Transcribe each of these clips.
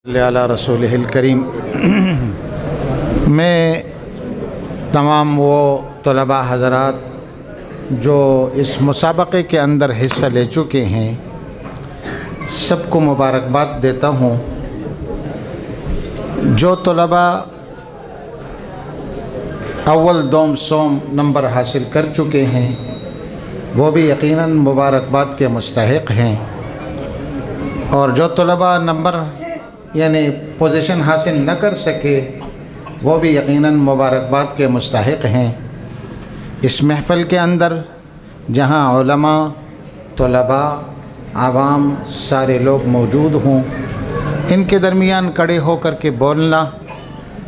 علی رسولہ الکریم۔ میں تمام وہ طلباء حضرات جو اس مسابقے کے اندر حصہ لے چکے ہیں سب کو مبارکباد دیتا ہوں۔ جو طلباء اول دوم سوم نمبر حاصل کر چکے ہیں وہ بھی یقیناً مبارکباد کے مستحق ہیں، اور جو طلباء نمبر یعنی پوزیشن حاصل نہ کر سکے وہ بھی یقیناً مبارکباد کے مستحق ہیں۔ اس محفل کے اندر جہاں علماء، طلباء، عوام سارے لوگ موجود ہوں، ان کے درمیان کھڑے ہو کر کے بولنا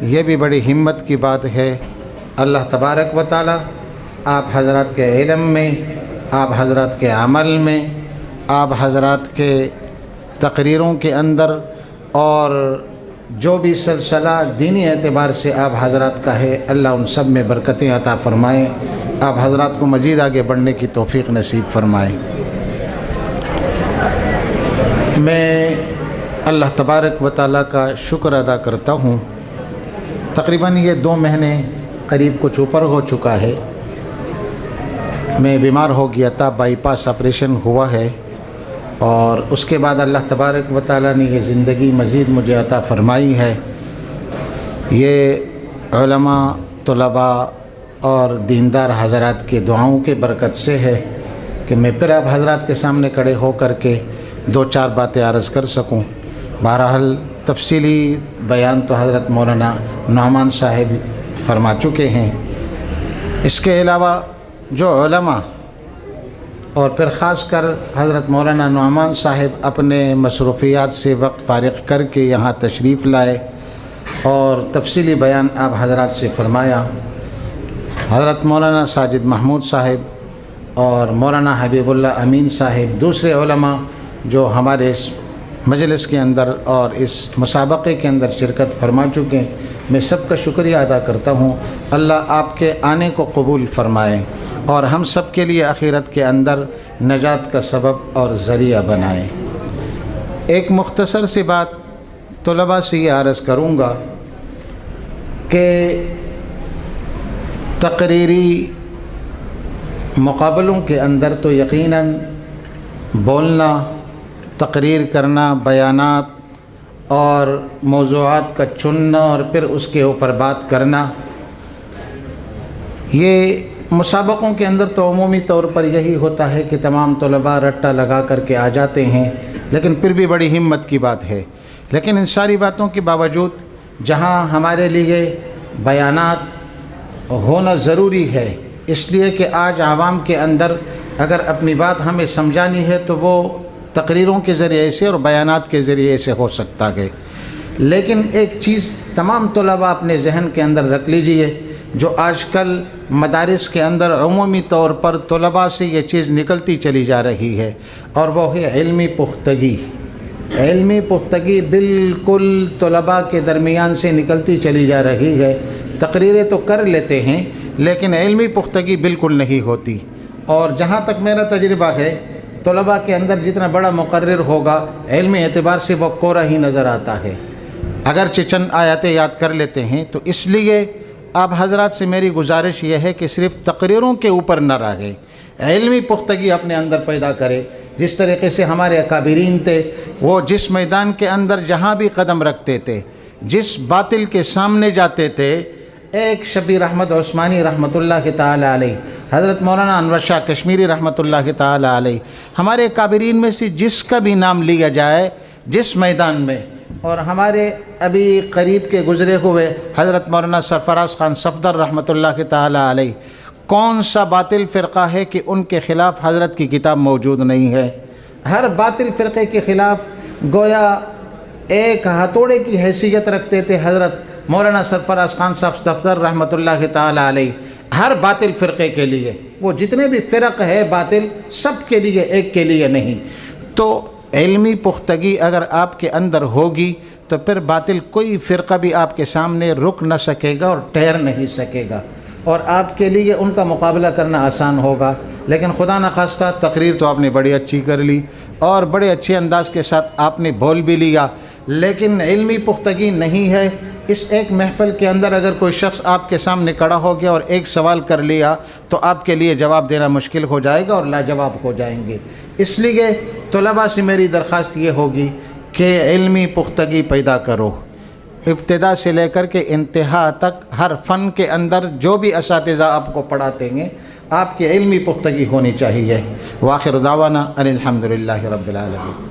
یہ بھی بڑی ہمت کی بات ہے۔ اللہ تبارک و تعالی آپ حضرات کے علم میں، آپ حضرات کے عمل میں، آپ حضرات کے تقریروں کے اندر اور جو بھی سلسلہ دینی اعتبار سے آپ حضرات کا ہے، اللہ ان سب میں برکتیں عطا فرمائیں، آپ حضرات کو مزید آگے بڑھنے کی توفیق نصیب فرمائیں۔ میں اللہ تبارک و تعالیٰ کا شکر ادا کرتا ہوں۔ تقریباً یہ 2 مہینے قریب کچھ اوپر ہو چکا ہے، میں بیمار ہو گیا تھا، بائی پاس آپریشن ہوا ہے، اور اس کے بعد اللہ تبارک و تعالیٰ نے یہ زندگی مزید مجھے عطا فرمائی ہے۔ یہ علماء، طلباء اور دیندار حضرات کے دعاؤں کے برکت سے ہے کہ میں پھر آپ حضرات کے سامنے کھڑے ہو کر کے 2-4 باتیں عرض کر سکوں۔ بہرحال تفصیلی بیان تو حضرت مولانا نعمان صاحب فرما چکے ہیں۔ اس کے علاوہ جو علماء اور پھر خاص کر حضرت مولانا نعمان صاحب اپنے مصروفیات سے وقت فارغ کر کے یہاں تشریف لائے اور تفصیلی بیان آپ حضرات سے فرمایا۔ حضرت مولانا ساجد محمود صاحب اور مولانا حبیب اللہ امین صاحب، دوسرے علماء جو ہمارے اس مجلس کے اندر اور اس مسابقے کے اندر شرکت فرما چکے ہیں، میں سب کا شکریہ ادا کرتا ہوں۔ اللہ آپ کے آنے کو قبول فرمائے اور ہم سب کے لیے آخرت کے اندر نجات کا سبب اور ذریعہ بنائے۔ ایک مختصر سی بات طلباء سے یہ عرض کروں گا کہ تقریری مقابلوں کے اندر تو یقیناً بولنا، تقریر کرنا، بیانات اور موضوعات کا چننا اور پھر اس کے اوپر بات کرنا، یہ مسابقوں کے اندر تو عمومی طور پر یہی ہوتا ہے کہ تمام طلباء رٹا لگا کر کے آ جاتے ہیں، لیکن پھر بھی بڑی ہمت کی بات ہے۔ لیکن ان ساری باتوں کے باوجود جہاں ہمارے لیے بیانات ہونا ضروری ہے، اس لیے کہ آج عوام کے اندر اگر اپنی بات ہمیں سمجھانی ہے تو وہ تقریروں کے ذریعے سے اور بیانات کے ذریعے سے ہو سکتا ہے۔ لیکن ایک چیز تمام طلباء اپنے ذہن کے اندر رکھ لیجئے، جو آج کل مدارس کے اندر عمومی طور پر طلباء سے یہ چیز نکلتی چلی جا رہی ہے، اور وہ ہے علمی پختگی۔ علمی پختگی بالکل طلباء کے درمیان سے نکلتی چلی جا رہی ہے۔ تقریریں تو کر لیتے ہیں لیکن علمی پختگی بالکل نہیں ہوتی، اور جہاں تک میرا تجربہ ہے طلباء کے اندر جتنا بڑا مقرر ہوگا علمی اعتبار سے وہ کوڑا ہی نظر آتا ہے، اگرچہ چند آیاتیں یاد کر لیتے ہیں۔ تو اس لیے آپ حضرات سے میری گزارش یہ ہے کہ صرف تقریروں کے اوپر نہ رہے، علمی پختگی اپنے اندر پیدا کرے۔ جس طریقے سے ہمارے اکابرین تھے، وہ جس میدان کے اندر جہاں بھی قدم رکھتے تھے، جس باطل کے سامنے جاتے تھے، ایک شبیر احمد عثمانی رحمۃ اللہ تعالی علیہ، حضرت مولانا انور شاہ کشمیری رحمۃ اللہ تعالی علیہ، ہمارے اکابرین میں سے جس کا بھی نام لیا جائے جس میدان میں، اور ہمارے ابھی قریب کے گزرے ہوئے حضرت مولانا سرفراز خان صفدر رحمۃ اللہ تعالی علیہ، کون سا باطل فرقہ ہے کہ ان کے خلاف حضرت کی کتاب موجود نہیں ہے؟ ہر باطل فرقے کے خلاف گویا ایک ہتھوڑے کی حیثیت رکھتے تھے حضرت مولانا سرفراز خان صاحب صفدر رحمۃ اللہ تعالی علیہ، ہر باطل فرقے کے لیے۔ وہ جتنے بھی فرق ہے باطل، سب کے لیے، ایک کے لیے نہیں۔ تو علمی پختگی اگر آپ کے اندر ہوگی تو پھر باطل کوئی فرقہ بھی آپ کے سامنے رک نہ سکے گا اور ٹھہر نہیں سکے گا، اور آپ کے لیے ان کا مقابلہ کرنا آسان ہوگا۔ لیکن خدا نخواستہ تقریر تو آپ نے بڑی اچھی کر لی اور بڑے اچھے انداز کے ساتھ آپ نے بول بھی لیا، لیکن علمی پختگی نہیں ہے۔ اس ایک محفل کے اندر اگر کوئی شخص آپ کے سامنے کھڑا ہو گیا اور ایک سوال کر لیا تو آپ کے لیے جواب دینا مشکل ہو جائے گا اور لاجواب ہو جائیں گے۔ اس لیے طلباء سے میری درخواست یہ ہوگی کہ علمی پختگی پیدا کرو، ابتدا سے لے کر کے انتہا تک ہر فن کے اندر جو بھی اساتذہ آپ کو پڑھاتے ہیں آپ کی علمی پختگی ہونی چاہیے۔ وآخر دعوانا ان الحمد للہ رب العالمین۔